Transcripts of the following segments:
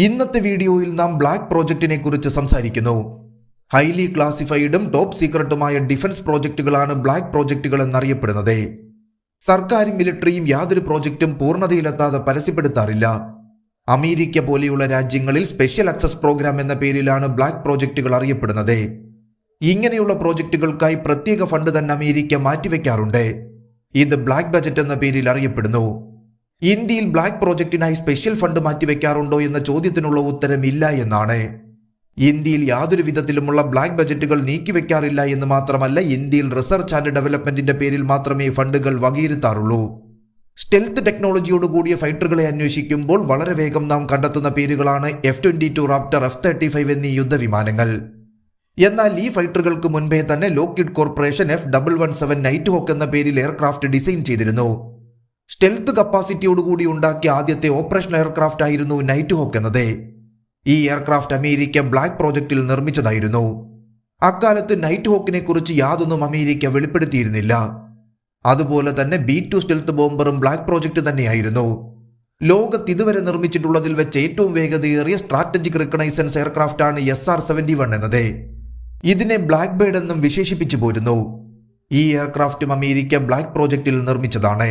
ഇന്നത്തെ വീഡിയോയിൽ നാം ബ്ലാക്ക് പ്രോജക്റ്റിനെ കുറിച്ച് സംസാരിക്കുന്നു. ഹൈലി ക്ലാസിഫൈഡും ടോപ്പ് സീക്രട്ടുമായ ഡിഫൻസ് പ്രോജക്റ്റുകളാണ് ബ്ലാക്ക് പ്രോജക്റ്റുകൾ എന്നറിയപ്പെടുന്നത്. സർക്കാരും മിലിറ്ററിയും യാതൊരു പ്രോജക്റ്റും പൂർണ്ണതയിലെത്താതെ പരസ്യപ്പെടുത്താറില്ല. അമേരിക്ക പോലെയുള്ള രാജ്യങ്ങളിൽ സ്പെഷ്യൽ ആക്സസ് പ്രോഗ്രാം എന്ന പേരിലാണ് ബ്ലാക്ക് പ്രോജക്റ്റുകൾ അറിയപ്പെടുന്നത്. ഇങ്ങനെയുള്ള പ്രോജക്റ്റുകൾക്കായി പ്രത്യേക ഫണ്ട് തന്നെ അമേരിക്ക മാറ്റിവെക്കാറുണ്ട്. ഇത് ബ്ലാക്ക് ബജറ്റ് എന്ന പേരിൽ അറിയപ്പെടുന്നു. ഇന്ത്യയിൽ ബ്ലാക്ക് പ്രോജക്റ്റിനായി സ്പെഷ്യൽ ഫണ്ട് മാറ്റിവെക്കാറുണ്ടോ എന്ന ചോദ്യത്തിനുള്ള ഉത്തരം ഇല്ല എന്നാണ്. ഇന്ത്യയിൽ യാതൊരു വിധത്തിലുമുള്ള ബ്ലാക്ക് ബജറ്റുകൾ നീക്കിവെക്കാറില്ല എന്ന് മാത്രമല്ല, ഇന്ത്യയിൽ റിസർച്ച് ആൻഡ് ഡെവലപ്മെന്റിന്റെ പേരിൽ മാത്രമേ ഫണ്ടുകൾ വകയിരുത്താറുള്ളൂ. സ്റ്റെൽത്ത് ടെക്നോളജിയോടുകൂടിയ ഫൈറ്ററുകളെ അന്വേഷിക്കുമ്പോൾ വളരെ വേഗം നാം കണ്ടെത്തുന്ന പേരുകളാണ് F-22 റാപ്റ്റർ, F-35 എന്നീ യുദ്ധവിമാനങ്ങൾ. എന്നാൽ ഈ ഫൈറ്ററുകൾക്ക് മുൻപേ തന്നെ ലോക്ഹിഡ് കോർപ്പറേഷൻ F-117 നൈറ്റ് ഹോക്ക് എന്ന പേരിൽ എയർക്രാഫ്റ്റ് ഡിസൈൻ ചെയ്തിരുന്നു. സ്റ്റെൽത്ത് കപ്പാസിറ്റിയോടുകൂടി ഉണ്ടാക്കിയ ആദ്യത്തെ ഓപ്പറേഷണൽ എയർക്രാഫ്റ്റ് ആയിരുന്നു നൈറ്റ് ഹോക്ക് എന്നത്. ഈ എയർക്രാഫ്റ്റ് അമേരിക്ക ബ്ലാക്ക് പ്രോജക്റ്റിൽ നിർമ്മിച്ചതായിരുന്നു. അക്കാലത്ത് നൈറ്റ് ഹോക്കിനെ കുറിച്ച് യാതൊന്നും അമേരിക്ക വെളിപ്പെടുത്തിയിരുന്നില്ല. അതുപോലെ തന്നെ B-2 സ്റ്റെൽത്ത് ബോംബറും ബ്ലാക്ക് പ്രോജക്റ്റ് തന്നെയായിരുന്നു. ലോകത്ത് ഇതുവരെ നിർമ്മിച്ചിട്ടുള്ളതിൽ വെച്ച് ഏറ്റവും വേഗതയേറിയ സ്ട്രാറ്റജിക് റിക്കണൈസൻസ് എയർക്രാഫ്റ്റാണ് SR-71 എന്നത്. ഇതിനെ ബ്ലാക്ക് ബേർഡ് എന്നും വിശേഷിപ്പിച്ചു പോരുന്നു. ഈ എയർക്രാഫ്റ്റും അമേരിക്ക ബ്ലാക്ക് പ്രോജക്റ്റിൽ നിർമ്മിച്ചതാണ്.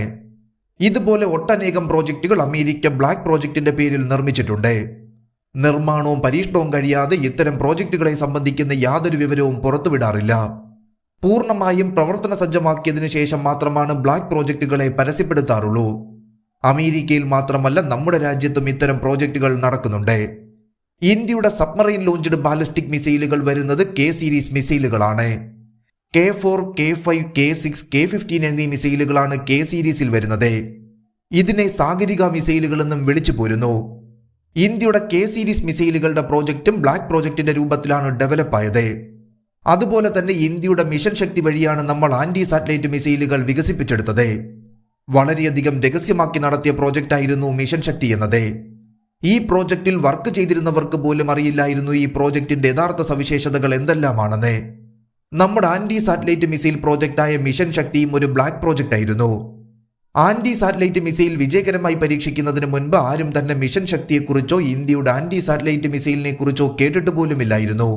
ഇതുപോലെ ഒട്ടനേകം പ്രോജക്റ്റുകൾ അമേരിക്ക ബ്ലാക്ക് പ്രോജക്റ്റിന്റെ പേരിൽ നിർമ്മിച്ചിട്ടുണ്ട്. നിർമ്മാണവും പരീക്ഷണവും കഴിയാതെ ഇത്തരം പ്രോജക്റ്റുകളെ സംബന്ധിക്കുന്ന യാതൊരു വിവരവും പുറത്തുവിടാറില്ല. പൂർണ്ണമായും പ്രവർത്തന സജ്ജമാക്കിയതിനു ശേഷം മാത്രമാണ് ബ്ലാക്ക് പ്രോജക്റ്റുകളെ പരസ്യപ്പെടുത്താറുള്ളൂ. അമേരിക്കയിൽ മാത്രമല്ല, നമ്മുടെ രാജ്യത്തും ഇത്തരം പ്രോജക്റ്റുകൾ നടക്കുന്നുണ്ട്. ഇന്ത്യയുടെ സബ്മറൈൻ ലോഞ്ച്ഡ് ബാലിസ്റ്റിക് മിസൈലുകൾ വരുന്നത് K series മിസൈലുകളാണ്. K4, K5, K6, K15 എന്നീ മിസൈലുകളാണ് K സീരീസിൽ വരുന്നത്. ഇതിനെ സാഗരിക മിസൈലുകൾ എന്നും വിളിച്ചു പോരുന്നു. ഇന്ത്യയുടെ K സീരീസ് മിസൈലുകളുടെ പ്രോജക്റ്റും ബ്ലാക്ക് പ്രോജക്റ്റിന്റെ രൂപത്തിലാണ് ഡെവലപ്പ് ആയത്. അതുപോലെ തന്നെ ഇന്ത്യയുടെ മിഷൻ ശക്തി വഴിയാണ് നമ്മൾ ആന്റി സാറ്റലൈറ്റ് മിസൈലുകൾ വികസിപ്പിച്ചെടുത്തത്. വളരെയധികം രഹസ്യമാക്കി നടത്തിയ പ്രോജക്റ്റായിരുന്നു മിഷൻ ശക്തി എന്നത്. ഈ പ്രോജക്റ്റിൽ വർക്ക് ചെയ്തിരുന്നവർക്ക് പോലും അറിയില്ലായിരുന്നു ഈ പ്രോജക്റ്റിന്റെ യഥാർത്ഥ സവിശേഷതകൾ എന്തെല്ലാമാണെന്ന്. നമ്മുടെ ആന്റി സാറ്റലൈറ്റ് മിസൈൽ പ്രോജക്റ്റായ മിഷൻ ശക്തിയും ഒരു ബ്ലാക്ക് പ്രോജക്റ്റ് ആയിരുന്നു. ആന്റി സാറ്റലൈറ്റ് മിസൈൽ വിജയകരമായി പരീക്ഷിക്കുന്നതിന് മുൻപ് ആരും തന്നെ മിഷൻ ശക്തിയെക്കുറിച്ചോ ഇന്ത്യയുടെ ആന്റി സാറ്റലൈറ്റ് മിസൈലിനെ കുറിച്ചോ കേട്ടിട്ട് പോലുമില്ലായിരുന്നു.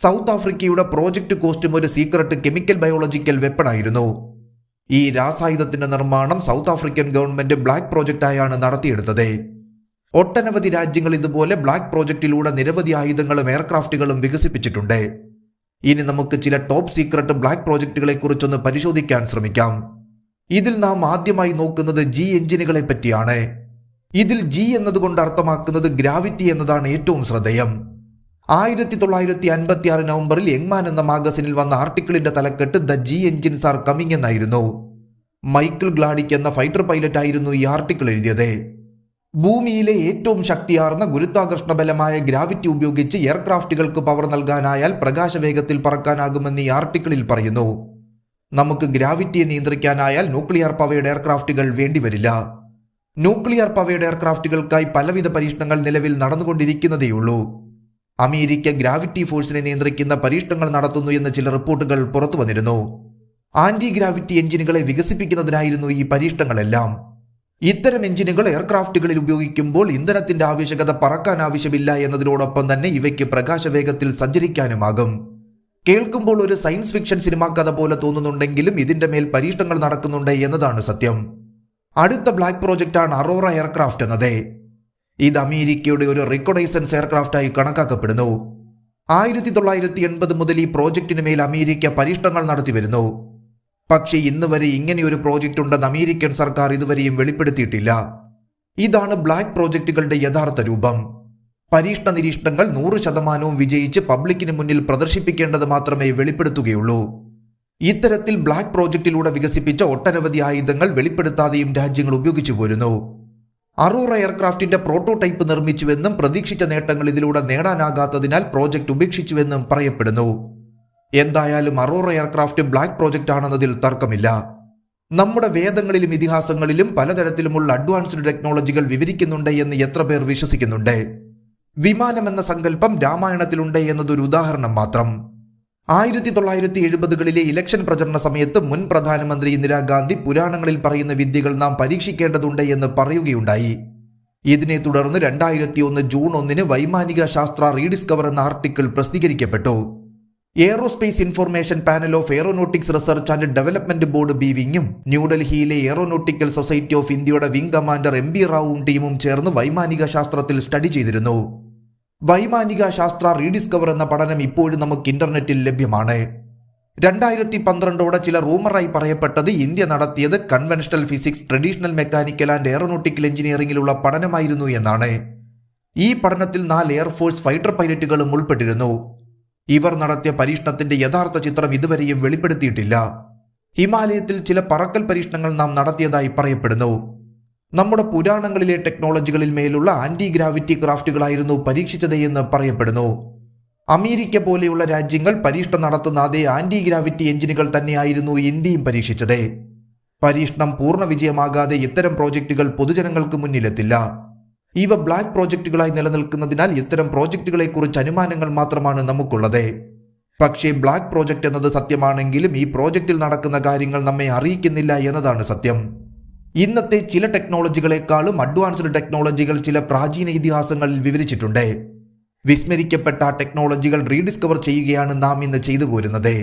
സൗത്ത് ആഫ്രിക്കയുടെ പ്രോജക്റ്റ് കോസ്റ്റും ഒരു സീക്രട്ട് കെമിക്കൽ ബയോളജിക്കൽ വെപ്പൺ ആയിരുന്നു. ഈ രാസായുധത്തിന്റെ നിർമ്മാണം സൗത്ത് ആഫ്രിക്കൻ ഗവൺമെന്റ് ബ്ലാക്ക് പ്രോജക്റ്റായാണ് നടത്തിയെടുത്തത്. ഒട്ടനവധി രാജ്യങ്ങൾ ഇതുപോലെ ബ്ലാക്ക് പ്രോജക്റ്റിലൂടെ നിരവധി ആയുധങ്ങളും എയർക്രാഫ്റ്റുകളും വികസിപ്പിച്ചിട്ടുണ്ട്. ഇനി നമുക്ക് ചില ടോപ്പ് സീക്രട്ട് ബ്ലാക്ക് പ്രോജക്റ്റുകളെ കുറിച്ചൊന്ന് പരിശോധിക്കാൻ ശ്രമിക്കാം. ഇതിൽ നാം ആദ്യമായി നോക്കുന്നത് G എഞ്ചിനുകളെ പറ്റിയാണ്. ഇതിൽ G എന്നതുകൊണ്ട് അർത്ഥമാക്കുന്നത് ഗ്രാവിറ്റി എന്നതാണ് ഏറ്റവും ശ്രദ്ധേയം. 1956 നവംബറിൽ യങ്മാൻ എന്ന മാഗസിനിൽ വന്ന ആർട്ടിക്കിളിന്റെ തലക്കെട്ട് the G engines are coming എന്നായിരുന്നു. മൈക്കിൾ ഗ്ലാഡിക് എന്ന ഫൈറ്റർ പൈലറ്റ് ആയിരുന്നു ഈ ആർട്ടിക്കിൾ എഴുതിയത്. ഭൂമിയിലെ ഏറ്റവും ശക്തിയാർന്ന ഗുരുത്വാകർഷണ ബലമായ ഗ്രാവിറ്റി ഉപയോഗിച്ച് എയർക്രാഫ്റ്റുകൾക്ക് പവർ നൽകാനായാൽ പ്രകാശവേഗത്തിൽ പറക്കാനാകുമെന്ന് ഈ ആർട്ടിക്കിളിൽ പറയുന്നു. നമുക്ക് ഗ്രാവിറ്റിയെ നിയന്ത്രിക്കാനായാൽ ന്യൂക്ലിയർ പവേഡ് എയർക്രാഫ്റ്റുകൾ വേണ്ടിവരില്ല. ന്യൂക്ലിയർ പവേഡ് എയർക്രാഫ്റ്റുകൾക്കായി പലവിധ പരീക്ഷണങ്ങൾ നിലവിൽ നടന്നുകൊണ്ടിരിക്കുന്നതേയുള്ളൂ. അമേരിക്ക ഗ്രാവിറ്റി ഫോഴ്സിനെ നിയന്ത്രിക്കുന്ന പരീക്ഷണങ്ങൾ നടത്തുന്നു എന്ന ചില റിപ്പോർട്ടുകൾ പുറത്തു വന്നിരുന്നു. ആന്റി ഗ്രാവിറ്റി എഞ്ചിനുകളെ വികസിപ്പിക്കുന്നതിനായിരുന്നു ഈ പരീക്ഷണങ്ങളെല്ലാം. ഇത്തരം എഞ്ചിനുകൾ എയർക്രാഫ്റ്റുകളിൽ ഉപയോഗിക്കുമ്പോൾ ഇന്ധനത്തിന്റെ ആവശ്യകത പറക്കാൻ ആവശ്യമില്ല എന്നതിനോടൊപ്പം തന്നെ ഇവയ്ക്ക് പ്രകാശവേഗത്തിൽ സഞ്ചരിക്കാനുമാകും. കേൾക്കുമ്പോൾ ഒരു സയൻസ് ഫിക്ഷൻ സിനിമാ കഥ പോലെ തോന്നുന്നുണ്ടെങ്കിലും ഇതിന്റെ മേൽ പരീക്ഷണങ്ങൾ നടക്കുന്നുണ്ട് എന്നതാണ് സത്യം. അടുത്ത ബ്ലാക്ക് പ്രോജക്റ്റാണ് അറോറ എയർക്രാഫ്റ്റ് എന്നത്. ഇത് അമേരിക്കയുടെ ഒരു റിക്കോണൈസൻസ് എയർക്രാഫ്റ്റായി കണക്കാക്കപ്പെടുന്നു. 1980 മുതൽ ഈ പ്രോജക്റ്റിന് മേൽ അമേരിക്ക പരീക്ഷണങ്ങൾ നടത്തിവരുന്നു. പക്ഷേ ഇന്ന് വരെ ഇങ്ങനെയൊരു പ്രോജക്റ്റ് ഉണ്ടെന്ന് അമേരിക്കൻ സർക്കാർ ഇതുവരെയും വെളിപ്പെടുത്തിയിട്ടില്ല. ഇതാണ് ബ്ലാക്ക് പ്രോജക്റ്റുകളുടെ യഥാർത്ഥ രൂപം. പരീക്ഷണ നിരീക്ഷണങ്ങൾ 100% വിജയിച്ച് പബ്ലിക്കിന് മുന്നിൽ പ്രദർശിപ്പിക്കേണ്ടത് മാത്രമേ വെളിപ്പെടുത്തുകയുള്ളൂ. ഇത്തരത്തിൽ ബ്ലാക്ക് പ്രോജക്റ്റിലൂടെ വികസിപ്പിച്ച ഒട്ടനവധി ആയുധങ്ങൾ വെളിപ്പെടുത്താതെയും രാജ്യങ്ങൾ ഉപയോഗിച്ചു പോരുന്നു. അറോറ എയർക്രാഫ്റ്റിന്റെ പ്രോട്ടോടൈപ്പ് നിർമ്മിച്ചുവെന്നും പ്രതീക്ഷിച്ച നേട്ടങ്ങൾ ഇതിലൂടെ നേടാനാകാത്തതിനാൽ പ്രോജക്റ്റ് ഉപേക്ഷിച്ചുവെന്നും പറയപ്പെടുന്നു. എന്തായാലും അറോറ എയർക്രാഫ്റ്റ് ബ്ലാക്ക് പ്രോജക്റ്റ് ആണെന്നതിൽ തർക്കമില്ല. നമ്മുടെ വേദങ്ങളിലും ഇതിഹാസങ്ങളിലും പലതരത്തിലുമുള്ള അഡ്വാൻസ്ഡ് ടെക്നോളജികൾ വിവരിക്കുന്നുണ്ട് എന്ന് എത്ര പേർ വിശ്വസിക്കുന്നുണ്ട്? വിമാനം എന്ന സങ്കല്പം രാമായണത്തിലുണ്ട് എന്നതൊരു ഉദാഹരണം മാത്രം. 1970കളിലെ ഇലക്ഷൻ പ്രചരണ സമയത്ത് മുൻ പ്രധാനമന്ത്രി ഇന്ദിരാഗാന്ധി പുരാണങ്ങളിൽ പറയുന്ന വിദ്യകൾ നാം പരീക്ഷിക്കേണ്ടതുണ്ട് എന്ന് പറയുകയുണ്ടായി. ഇതിനെ തുടർന്ന് 2001 ജൂൺ 1 വൈമാനിക ശാസ്ത്ര റീഡിസ്കവർ എന്ന ആർട്ടിക്കിൾ പ്രസിദ്ധീകരിക്കപ്പെട്ടു. Aerospace information panel of aeronautics research and development board വിങ്ങും ന്യൂഡൽഹിയിലെ എയ്റോനോട്ടിക്കൽ സൊസൈറ്റി ഓഫ് ഇന്ത്യയുടെ വിംഗ് കമാൻഡർ MB റാവുവും ടീമും ചേർന്ന് വൈമാനിക ശാസ്ത്രത്തിൽ സ്റ്റഡി ചെയ്തിരുന്നു. വൈമാനിക ശാസ്ത്ര റീഡിസ്കവർ എന്ന പഠനം ഇപ്പോഴും നമുക്ക് ഇന്റർനെറ്റിൽ ലഭ്യമാണ്. 2012 ചില റൂമറായി പറയപ്പെട്ടത് ഇന്ത്യ നടത്തിയത് conventional physics, traditional mechanical and aeronautical എഞ്ചിനീയറിംഗിലുള്ള പഠനമായിരുന്നു എന്നാണ്. ഈ പഠനത്തിൽ 4 എയർഫോഴ്സ് ഫൈറ്റർ പൈലറ്റുകളും ഉൾപ്പെട്ടിരുന്നു. ഇവർ നടത്തിയ പരീക്ഷണത്തിന്റെ യഥാർത്ഥ ചിത്രം ഇതുവരെയും വെളിപ്പെടുത്തിയിട്ടില്ല. ഹിമാലയത്തിൽ ചില പറക്കൽ പരീക്ഷണങ്ങൾ നാം നടത്തിയതായി പറയപ്പെടുന്നു. നമ്മുടെ പുരാണങ്ങളിലെ ടെക്നോളജികളിൽ മേലുള്ള ആന്റി ഗ്രാവിറ്റി ക്രാഫ്റ്റുകളായിരുന്നു പരീക്ഷിച്ചത് എന്ന് പറയപ്പെടുന്നു. അമേരിക്ക പോലെയുള്ള രാജ്യങ്ങൾ പരീക്ഷണം നടത്തുന്ന അതേ ആന്റി ഗ്രാവിറ്റി എഞ്ചിനുകൾ തന്നെയായിരുന്നു ഇന്ത്യയും പരീക്ഷിച്ചത്. പരീക്ഷണം പൂർണ്ണ വിജയമാകാതെ ഇത്തരം പ്രോജക്റ്റുകൾ പൊതുജനങ്ങൾക്ക് മുന്നിലെത്തില്ല. ഇവ ബ്ലാക്ക് പ്രോജക്റ്റുകളായി നിലനിൽക്കുന്നതിനാൽ ഇത്തരം പ്രോജക്റ്റുകളെക്കുറിച്ച് അനുമാനങ്ങൾ മാത്രമാണ് നമുക്കുള്ളത്. പക്ഷേ ബ്ലാക്ക് പ്രോജക്റ്റ് എന്നത് സത്യമാണെങ്കിലും ഈ പ്രോജക്റ്റിൽ നടക്കുന്ന കാര്യങ്ങൾ നമ്മെ അറിയിക്കുന്നില്ല എന്നതാണ് സത്യം. ഇന്നത്തെ ചില ടെക്നോളജികളെക്കാളും അഡ്വാൻസ്ഡ് ടെക്നോളജികൾ ചില പ്രാചീന ഇതിഹാസങ്ങളിൽ വിവരിച്ചിട്ടുണ്ട്. വിസ്മരിക്കപ്പെട്ട ടെക്നോളജികൾ റീഡിസ്കവർ ചെയ്യുകയാണ് നാം ഇന്ന് ചെയ്തു പോരുന്നത്.